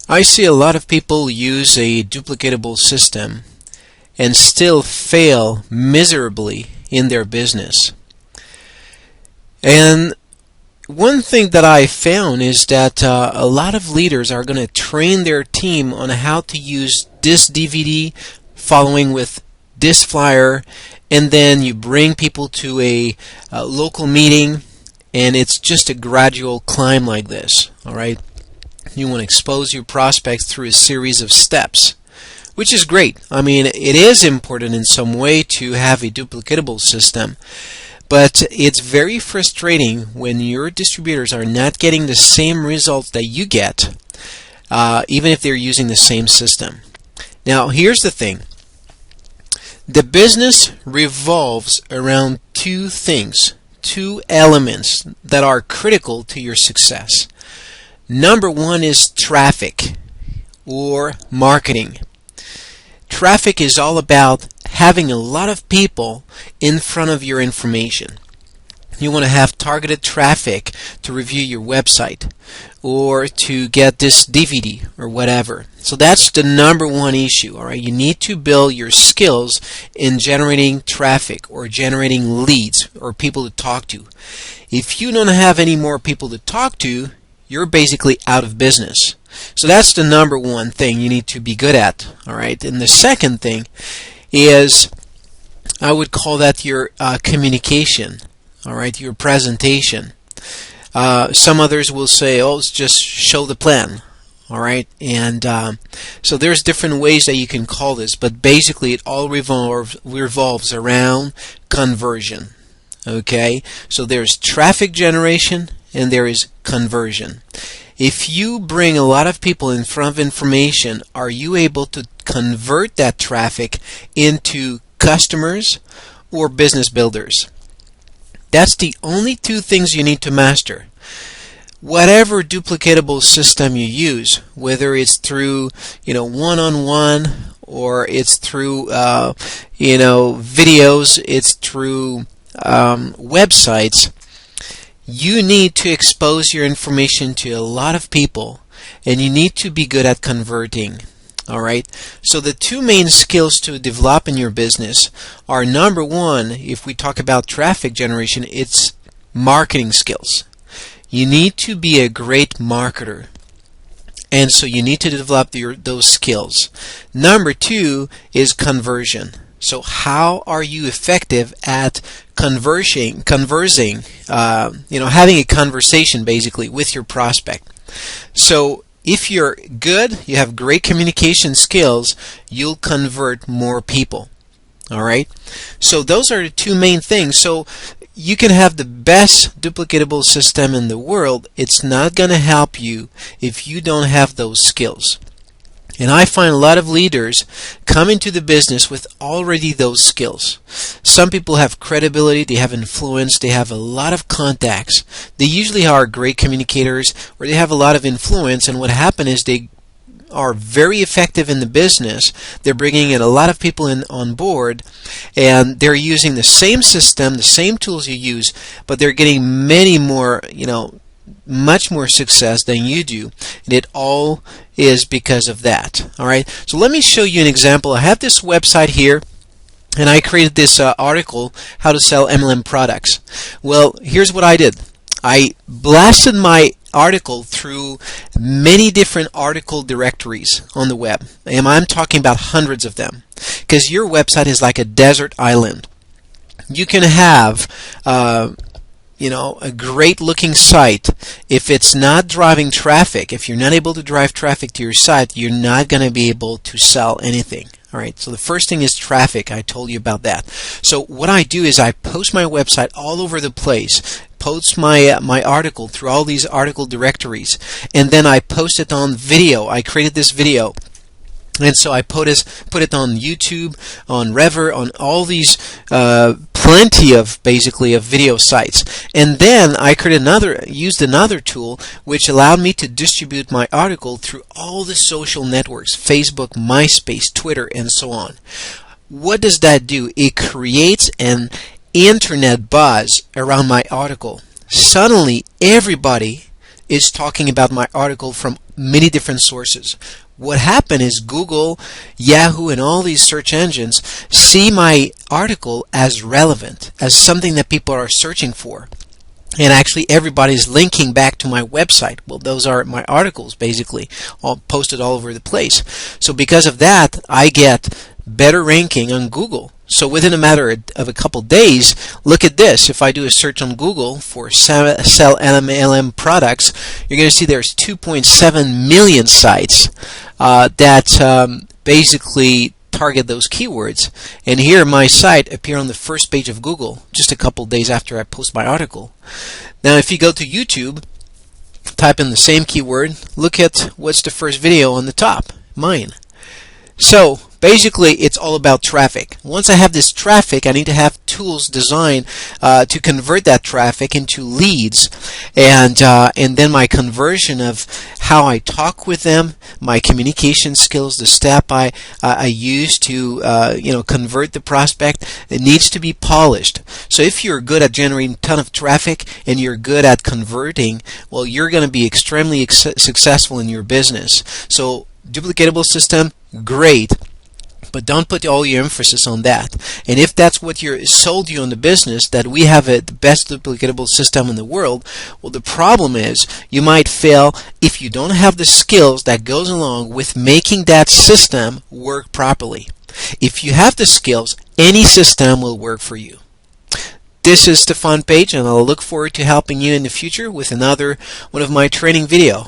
I see a lot of people use a duplicatable system and still fail miserably in their business. And one thing that I found is that a lot of leaders are going to train their team on how to use this DVD following with this flyer, and then you bring people to a local meeting, and it's just a gradual climb like this. All right, you want to expose your prospects through a series of steps, which is great. I mean, it is important in some way to have a duplicatable system, but it's very frustrating when your distributors are not getting the same results that you get, even if they're using the same system. Now, here's the thing. The business revolves around two things, two elements that are critical to your success. Number one is traffic or marketing. Traffic is all about having a lot of people in front of your information. You want to have targeted traffic to review your website or to get this DVD or whatever. So that's the number one issue. All right, you need to build your skills in generating traffic or generating leads or people to talk to. If you don't have any more people to talk to, you're basically out of business. So that's the number one thing you need to be good at. All right, and the second thing is, I would call that your communication. All right, your presentation. Some others will say, "Oh, it's just show the plan." All right, and so there's different ways that you can call this, but basically it all revolves around conversion. Okay, so there's traffic generation and there is conversion. If you bring a lot of people in front of information, are you able to convert that traffic into customers or business builders? That's the only two things you need to master. Whatever duplicatable system you use, whether it's through one-on-one or it's through videos, it's through websites, you need to expose your information to a lot of people, and you need to be good at converting. All right. So the two main skills to develop in your business are, number one, if we talk about traffic generation, it's marketing skills. You need to be a great marketer, and so you need to develop those skills. Number two is conversion. So how are you effective at conversing, having a conversation basically with your prospect? So if you're good, you have great communication skills, you'll convert more people. All right? So those are the two main things. So you can have the best duplicatable system in the world. It's not going to help you if you don't have those skills. And I find a lot of leaders come into the business with already those skills. Some people have credibility, they have influence, they have a lot of contacts. They usually are great communicators, or they have a lot of influence, and what happens is they are very effective in the business. They're bringing in a lot of people on board, and they're using the same system, the same tools you use, but they're getting many more, much more success than you do, and it all is because of that. All right, so let me show you an example. I have this website here, and I created this article, how to sell MLM products. Well, here's what I did. I blasted my article through many different article directories on the web, and I'm talking about hundreds of them, because your website is like a desert island. You can have a great looking site. If it's not driving traffic, if you're not able to drive traffic to your site, you're not going to be able to sell anything. All right, so the first thing is traffic. I told you about that. So what I do is I post my website all over the place, post my article through all these article directories, and then I post it on video. I created this video. And so I put it on YouTube, on Rever, on all these plenty of video sites. And then I used another tool which allowed me to distribute my article through all the social networks, Facebook, MySpace, Twitter, and so on. What does that do? It creates an internet buzz around my article. Suddenly everybody is talking about my article from many different sources. What happened is Google, Yahoo, and all these search engines see my article as relevant, as something that people are searching for. And actually everybody's linking back to my website. Well, those are my articles, basically, all posted all over the place. So because of that, I get better ranking on Google. So within a matter of a couple days, look at this. If I do a search on Google for sell MLM products, you're going to see there's 2.7 million sites that basically target those keywords. And here my site appeared on the first page of Google just a couple days after I post my article. Now if you go to YouTube, type in the same keyword, look at what's the first video on the top, mine. So basically it's all about traffic. Once I have this traffic, I need to have tools designed to convert that traffic into leads, and then my conversion of how I talk with them, my communication skills, the step I use to convert the prospect, it needs to be polished. So if you're good at generating a ton of traffic and you're good at converting, well, you're going to be extremely successful in your business. So duplicatable system, great. But don't put all your emphasis on that. And if that's what you're sold you on the business, that we have the best duplicatable system in the world, well, the problem is you might fail if you don't have the skills that goes along with making that system work properly. If you have the skills, any system will work for you. This is Stefan Page, and I'll look forward to helping you in the future with another one of my training video.